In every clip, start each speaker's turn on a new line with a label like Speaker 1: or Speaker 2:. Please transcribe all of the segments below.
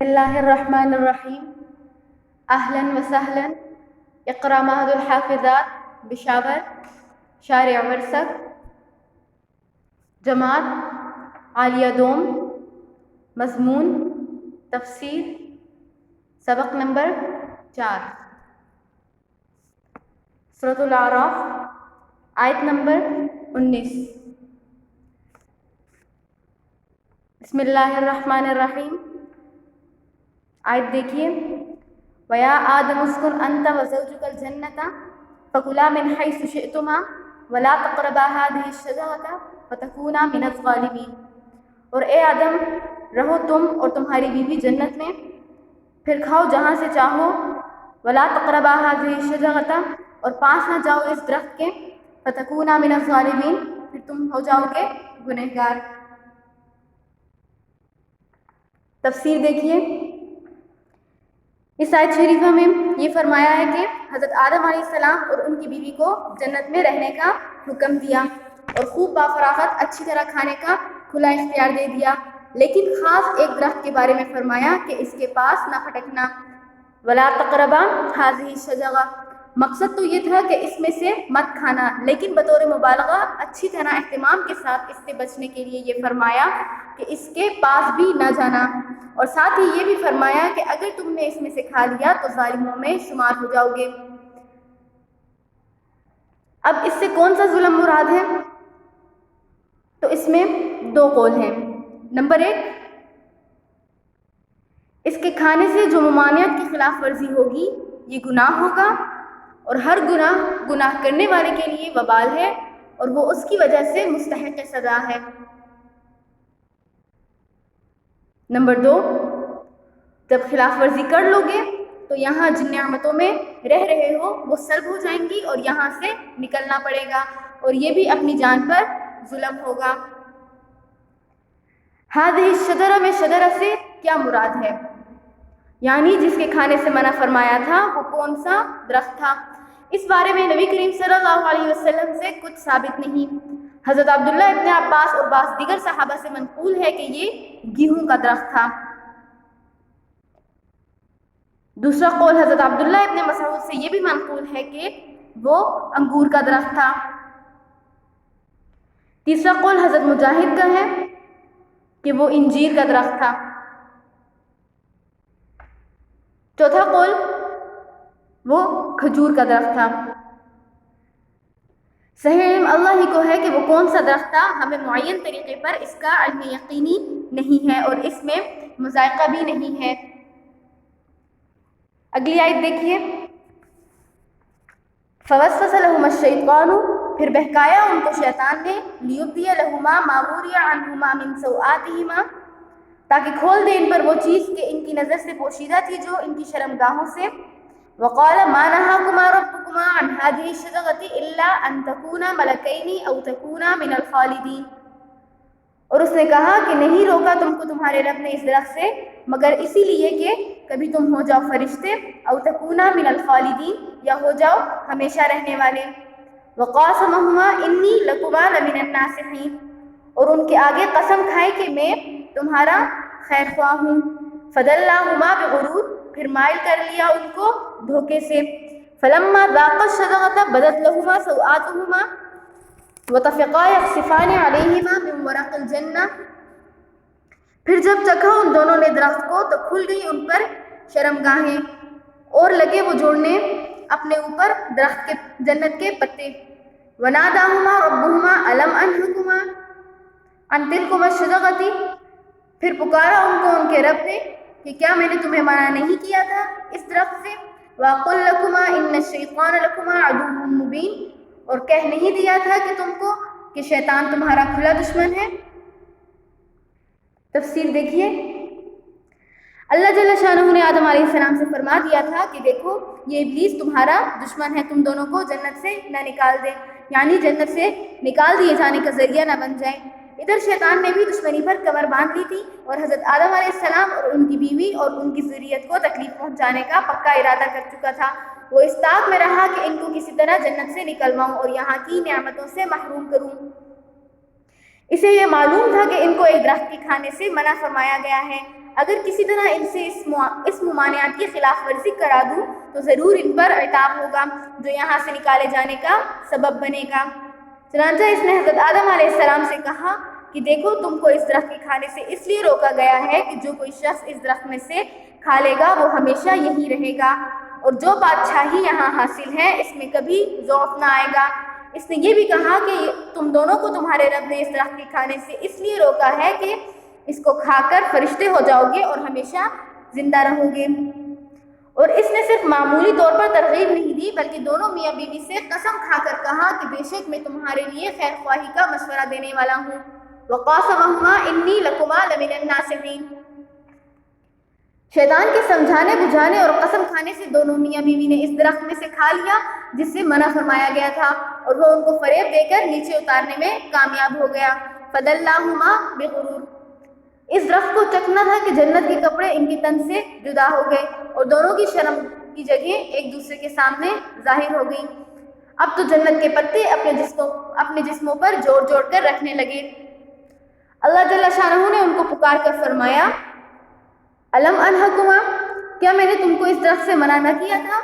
Speaker 1: اللہ الرحمن الرحیم اہلا وسہلا اقرا معہد الحافظات بشاور شارع ورثہ جماعت عالیہ دوم مضمون تفسیر سبق نمبر 4 سورۃ الاعراف آیت نمبر 19 بسم اللہ الرحمن الرحیم آیت دیکھیے وَيَا آدَمُ اسْكُنْ أَنْتَ وَزَوْجُكَ الْجَنَّةَ فَكُلَا مِنْ حَيْثُ شِئْتُمَا وَلَا تَقْرَبَا هَٰذِهِ الشَّجَرَةَ فَتَكُونَا مِنَ الظَّالِمِينَ اور اے آدم رہو تم اور تمہاری بیوی جنت میں، پھر کھاؤ جہاں سے چاہو، وَلَا تَقْرَبَا هَٰذِهِ الشَّجَرَةَ اور پاس نہ جاؤ اس درخت کے، فَتَكُونَا مِنَ الظَّالِمِينَ پھر تم ہو جاؤ گے گنہگار۔ تفسیر دیکھیے، اس آیت شریفہ میں یہ فرمایا ہے کہ حضرت آدم علیہ السلام اور ان کی بیوی کو جنت میں رہنے کا حکم دیا اور خوب بافراغت اچھی طرح کھانے کا کھلا اختیار دے دیا، لیکن خاص ایک درخت کے بارے میں فرمایا کہ اس کے پاس نہ پھٹکنا، ولا تقربا هذه الشجرہ۔ مقصد تو یہ تھا کہ اس میں سے مت کھانا، لیکن بطور مبالغہ اچھی طرح اہتمام کے ساتھ اس سے بچنے کے لیے یہ فرمایا کہ اس کے پاس بھی نہ جانا، اور ساتھ ہی یہ بھی فرمایا کہ اگر تم نے اس میں سے کھا لیا تو ظالموں میں شمار ہو جاؤ گے۔ اب اس سے کون سا ظلم مراد ہے؟ تو اس میں 2 قول ہیں۔ نمبر 1، اس کے کھانے سے جو ممانعت کی خلاف ورزی ہوگی یہ گناہ ہوگا، اور ہر گناہ کرنے والے کے لیے وبال ہے اور وہ اس کی وجہ سے مستحق سزا ہے۔ نمبر 2، جب خلاف ورزی کر لو گے تو یہاں جن نعمتوں میں رہ رہے ہو وہ سلب ہو جائیں گی اور یہاں سے نکلنا پڑے گا، اور یہ بھی اپنی جان پر ظلم ہوگا۔ ہذہ الشجرہ میں شجرہ سے کیا مراد ہے؟ یعنی جس کے کھانے سے منع فرمایا تھا وہ کون سا درخت تھا؟ اس بارے میں نبی کریم صلی اللہ علیہ وسلم سے کچھ ثابت نہیں۔ حضرت عبداللہ ابن عباس اور بعض دیگر صحابہ سے منقول ہے کہ یہ گیہوں کا درخت تھا۔ دوسرا قول حضرت عبداللہ ابن مسعود سے یہ بھی منقول ہے کہ وہ انگور کا درخت تھا۔ تیسرا قول حضرت مجاہد کا ہے کہ وہ انجیر کا درخت تھا۔ چوتھا قول وہ کھجور کا درخت تھا۔ صحیح علم اللہ ہی کو ہے کہ وہ کون سا درخت تھا، ہمیں معین طریقے پر اس کا علم یقینی نہیں ہے اور اس میں مذائقہ بھی نہیں ہے۔ اگلی آیت دیکھیے، فوسوس لهما الشیطان پھر بہکایا ان کو شیطان نے، لیبدی لهما ما وري عنهما من سوآتهما تاکہ کھول دے ان پر وہ چیز کہ ان کی نظر سے پوشیدہ تھی جو ان کی شرمگاہوں سے، وقال ما نهاكما ربكما عن هذه الشجرة الا ان تكونا ملكين او تكونا من الخالدين، اور اس نے کہا کہ نہیں روکا تم کو تمہارے رب نے اس درخت سے مگر اسی لیے کہ کبھی تم ہو جاؤ فرشتے، او تکونا من الخالدین یا ہو جاؤ ہمیشہ رہنے والے، وقاسمہما انی لکما لمن الناصحین اور ان کے آگے قسم کھائے کہ میں تمہارا خیر خواہ ہوں، فدلاہما بغرور پھر مائل کر لیا ان کو دھوکے سے، فلما ذاقا الشجرة بدت لہما سوآتہما وطفقا یخصفان علیہما من ورق الجنہ پھر جب چکھا ان دونوں نے درخت کو تو کھل گئی ان پر شرمگاہیں اور لگے وہ جوڑنے اپنے اوپر درخت کے جنت کے پتے، وناداہما ربہما الم انہکما عن تلکما الشجرة پھر پکارا ان کو ان کے رب نے کہ کیا میں نے تمہیں منع نہیں کیا تھا اس درخت سے، وَقُلْ لَكُمَا إِنَّ الشَّيْطَانَ لَكُمَا عَدُوٌّ مُّبِينٌ اور کہہ نہیں دیا تھا کہ تم کو کہ شیطان تمہارا کھلا دشمن ہے۔ تفسیر دیکھیے، اللہ جل شانہ نے آدم علیہ السلام سے فرما دیا تھا کہ دیکھو یہ ابلیس تمہارا دشمن ہے، تم دونوں کو جنت سے نہ نکال دے، یعنی جنت سے نکال دیے جانے کا ذریعہ نہ بن جائے۔ ادھر شیطان نے بھی دشمنی پر کمر باندھ لی تھی اور حضرت آدم علیہ السلام اور ان کی بیوی اور ان کی ذریت کو تکلیف پہنچانے کا پکا ارادہ کر چکا تھا۔ وہ اس طاق میں رہا کہ ان کو کسی طرح جنت سے نکلواؤں اور یہاں کی نعمتوں سے محروم کروں۔ اسے یہ معلوم تھا کہ ان کو ایک درخت کے کھانے سے منع فرمایا گیا ہے، اگر کسی طرح ان سے اس ممانعت کی خلاف ورزی کرا دوں تو ضرور ان پر عتاب ہوگا جو یہاں سے نکالے جانے کا سبب بنے گا۔ چنانچہ اس نے حضرت آدم علیہ السلام سے کہا کہ دیکھو تم کو اس درخت کے کھانے سے اس لیے روکا گیا ہے کہ جو کوئی شخص اس درخت میں سے کھا لے گا وہ ہمیشہ یہی رہے گا، اور جو بادشاہی یہاں حاصل ہے اس میں کبھی ضعف نہ آئے گا۔ اس نے یہ بھی کہا کہ تم دونوں کو تمہارے رب نے اس درخت کے کھانے سے اس لیے روکا ہے کہ اس کو کھا کر فرشتے ہو جاؤ گے اور ہمیشہ زندہ رہو گے۔ اور اس نے صرف معمولی طور پر ترغیب نہیں دی بلکہ دونوں میاں بیوی سے قسم کھا کر کہا کہ بے شک میں تمہارے لیے خیر خواہی کا مشورہ دینے والا ہوں۔ وَقَاسَمَهُمَا إِنِّي لَكُمَا لَمِنَ النَّاصِحِينَ۔ شیطان کے سمجھانے بجھانے اور قسم کھانے سے دونوں میاں بیوی نے اس درخت میں سے کھا لیا جس سے منع فرمایا گیا تھا، اور وہ ان کو فریب دے کر نیچے اتارنے میں کامیاب ہو گیا۔ فَدَلَّاهُمَا بِغُرُورٍ۔ اس درخت کو چکنا تھا کہ جنت کے کپڑے ان کے تن سے جدا ہو گئے اور دونوں کی شرم کی جگہ ایک دوسرے کے سامنے ظاہر ہو گئی۔ اب تو جنت کے پتے اپنے جسموں پر جوڑ جوڑ کر رکھنے لگے۔ اللہ جل شانہ نے ان کو پکار کر فرمایا، الم انہکما، کیا میں نے تم کو اس درخت سے منع نہ کیا تھا؟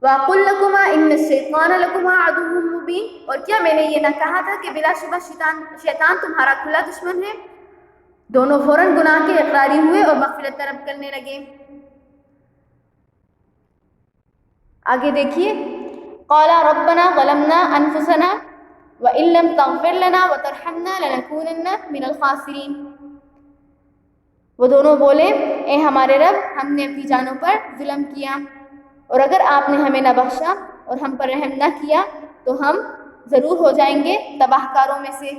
Speaker 1: وَأَقُلْ لَكُمَا إِنَّ الشَّيْطَانَ لَكُمَا عَدُوٌّ مُّبِينٌ، اور کیا میں نے یہ نہ کہا تھا کہ بلا شبہ شیطان تمہارا کھلا دشمن ہے؟ دونوں فوراً گناہ کے اقراری ہوئے اور مغفرت طلب کرنے لگے۔ آگے دیکھیے، قَالَ رَبَّنَا ظَلَمْنَا أَنفُسَنَا وَإِن لَّمْ تَغْفِرْ لَنَا وَتَرْحَمْنَا لَنَكُونَنَّ مِنَ الْخَاسِرِينَ۔ وہ دونوں بولے، اے ہمارے رب، ہم نے اپنی جانوں پر ظلم کیا، اور اگر آپ نے ہمیں نہ بخشا اور ہم پر رحم نہ کیا تو ہم ضرور ہو جائیں گے تباہ کاروں میں سے۔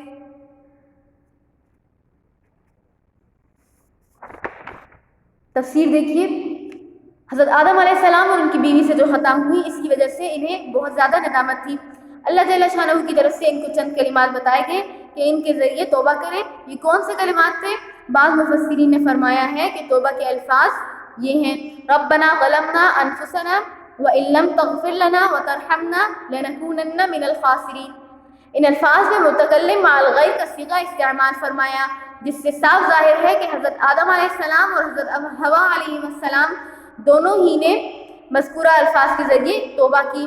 Speaker 1: تفسیر دیکھیے، حضرت آدم علیہ السلام اور ان کی بیوی سے جو خطا ہوئی اس کی وجہ سے انہیں بہت زیادہ ندامت تھی۔ اللہ جل شانہ کی طرف سے ان کو چند کلمات بتائے گئے کہ ان کے ذریعے توبہ کریں۔ یہ کون سے کلمات تھے؟ بعض مفسرین نے فرمایا ہے کہ توبہ کے الفاظ یہ ہیں، ربنا ظلمنا انفسنا وان لم تغفر لنا وترحمنا لنکونن من الخاسرین۔ ان الفاظ میں متکلم مع الغیر کا صیغہ استعمال فرمایا، جس سے صاف ظاہر ہے کہ حضرت آدم علیہ السلام اور حضرت حوا علیہ السلام دونوں ہی نے مذکورہ الفاظ کے ذریعے توبہ کی۔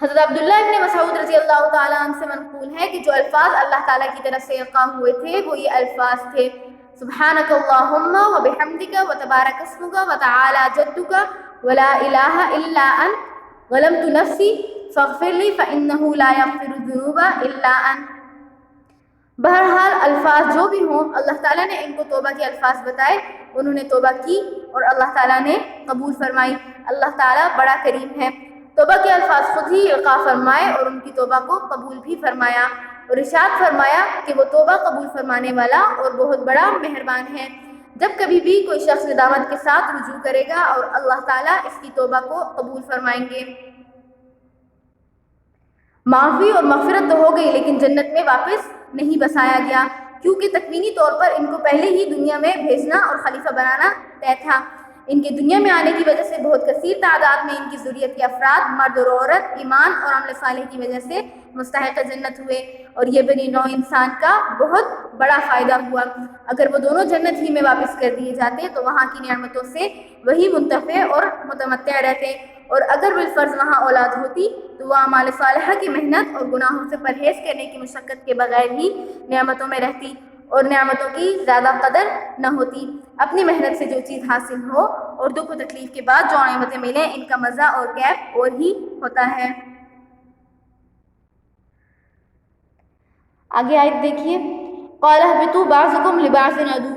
Speaker 1: حضرت عبداللہ ابن مسعود رضی اللہ تعالیٰ عنہ سے منقول ہے کہ جو الفاظ اللہ تعالیٰ کی طرف سے القاء ہوئے تھے وہ یہ الفاظ تھے، سبحانک اللہم وبحمدک وتبارک اسمک وتعالی جدک ولا الہ الا انت ظلمت نفسی فاغفر لی فانہ لا یغفر الذنوب الا انت۔ بہرحال الفاظ جو بھی ہوں، اللہ تعالیٰ نے ان کو توبہ کے الفاظ بتائے، انہوں نے توبہ کی اور اللہ تعالیٰ نے قبول فرمائی۔ اللہ تعالیٰ بڑا کریم ہے، توبہ کے الفاظ خود ہی القاء فرمائے اور ان کی توبہ کو قبول بھی فرمایا، اور ارشاد فرمایا کہ وہ توبہ قبول فرمانے والا اور بہت بڑا مہربان ہے۔ جب کبھی بھی کوئی شخص ندامت کے ساتھ رجوع کرے گا اور اللہ تعالیٰ اس کی توبہ کو قبول فرمائیں گے۔ معافی اور مغفرت تو ہو گئی لیکن جنت میں واپس نہیں بسایا گیا، کیونکہ تکوینی طور پر ان کو پہلے ہی دنیا میں بھیجنا اور خلیفہ بنانا طے تھا۔ ان کے دنیا میں آنے کی وجہ سے بہت کثیر تعداد میں ان کی ذریت کے افراد مرد اور عورت ایمان اور عمل صالح کی وجہ سے مستحق جنت ہوئے، اور یہ بنی نوع انسان کا بہت بڑا فائدہ ہوا۔ اگر وہ دونوں جنت ہی میں واپس کر دیے جاتے تو وہاں کی نعمتوں سے وہی منتفع اور متمتع رہتے، اور اگر بالفرض وہاں اولاد ہوتی تو وہ اعمال صالحہ کی محنت اور گناہوں سے پرہیز کرنے کی مشقت کے بغیر ہی نعمتوں میں رہتی اور نعمتوں کی زیادہ قدر نہ ہوتی۔ اپنی محنت سے جو چیز حاصل ہو اور دکھ و تکلیف کے بعد جو نعمتیں ملیں ان کا مزہ اور کیف اور ہی ہوتا ہے۔ آگے آیت دیکھیے، قَالَ اهْبِطُوا بَعْضُكُمْ لِبَعْضٍ عَدُوٌّ۔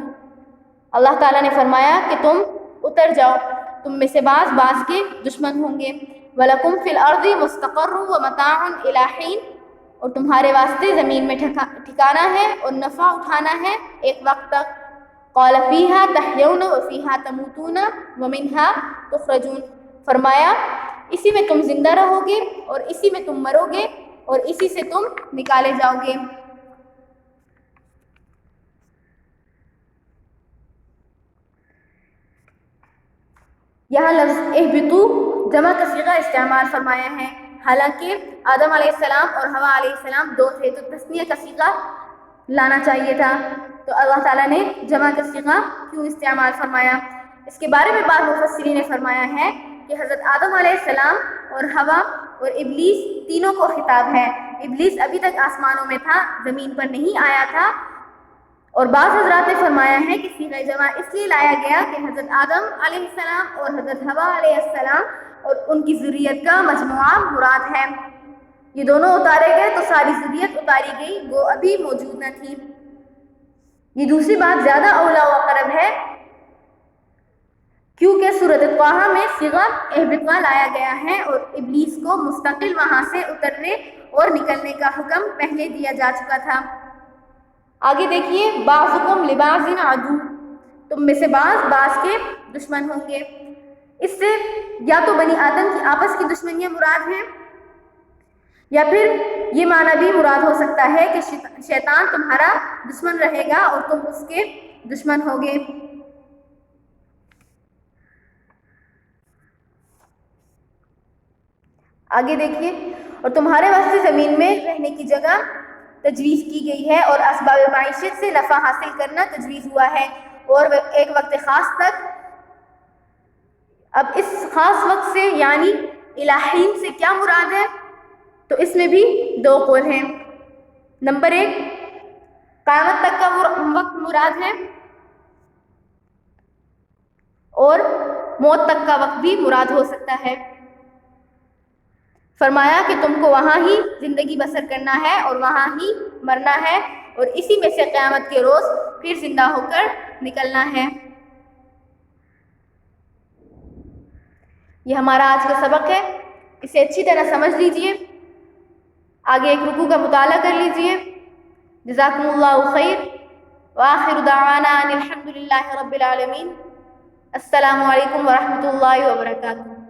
Speaker 1: اللہ تعالیٰ نے فرمایا کہ تم اتر جاؤ، تم میں سے بعض کے دشمن ہوں گے۔ وَلَكُمْ فِي الْأَرْضِ مُسْتَقَرٌّ وَمَتَاعٌ إِلَىٰ حِينٍ، اور تمہارے واسطے زمین میں ٹھکانا ہے اور نفع اٹھانا ہے ایک وقت تک۔ قَالَ فِيهَا تَحْيَوْنَ وَفِيهَا تَمُوتُونَ وَمِنْهَا تُخْرَجُونَ، فرمایا اسی میں تم زندہ رہو گے اور اسی میں تم مرو گے اور اسی سے تم نکالے جاؤ گے۔ یہاں لفظ اہبطوا جمع کا صیغہ استعمال فرمایا ہے، حالانکہ آدم علیہ السلام اور حوا علیہ السلام دو تھے تو تثنیہ کا صیغہ لانا چاہیے تھا۔ تو تو اللہ تعالیٰ نے جمع کا صیغہ کیوں استعمال فرمایا؟ اس کے بارے میں بعض مفسرین نے فرمایا ہے کہ حضرت آدم علیہ السلام اور حوا اور ابلیس تینوں کو خطاب ہے. ابلیس ابھی تک آسمانوں میں تھا، زمین پر نہیں آیا تھا. اور بعض حضرات نے فرمایا ہے کہ صیغہ جمع اس لیے لایا گیا کہ حضرت آدم علیہ السلام اور حضرت حوا علیہ السلام اور ان کی ذریت کا مجموعہ مراد ہے. یہ دونوں اتارے گئے تو ساری ذریت اتاری گئی، وہ ابھی موجود نہ تھی. یہ دوسری بات زیادہ اولا و اقرب ہے کیونکہ سورۃ طٰہٰ میں صیغہ اہبط لایا گیا ہے اور ابلیس کو مستقل وہاں سے اترنے اور نکلنے کا حکم پہلے دیا جا چکا تھا. آگے دیکھیے، بعضکم لبعض عدو، تم میں سے بعض کے دشمن ہوں گے. اس سے یا تو بنی آدم کی آپس کی دشمنیاں مراد ہیں یا پھر یہ معنی بھی مراد ہو سکتا ہے کہ شیطان تمہارا دشمن رہے گا اور تم اس کے دشمن ہوگے. آگے دیکھیے، اور تمہارے واسطے زمین میں رہنے کی جگہ تجویز کی گئی ہے اور اسباب معیشت سے نفع حاصل کرنا تجویز ہوا ہے اور ایک وقت خاص تک. اب اس خاص وقت سے یعنی الہین سے کیا مراد ہے؟ تو اس میں بھی دو قول ہیں. نمبر 1، قیامت تک کا وقت مراد ہے اور موت تک کا وقت بھی مراد ہو سکتا ہے. فرمایا کہ تم کو وہاں ہی زندگی بسر کرنا ہے اور وہاں ہی مرنا ہے اور اسی میں سے قیامت کے روز پھر زندہ ہو کر نکلنا ہے. یہ ہمارا آج کا سبق ہے، اسے اچھی طرح سمجھ لیجئے. آگے ایک رکوع کا مطالعہ کر لیجئے. جزاکم اللہ خیر، وآخر دعوانا ان الحمد للہ رب العالمین. السلام علیکم ورحمۃ اللہ وبرکاتہ.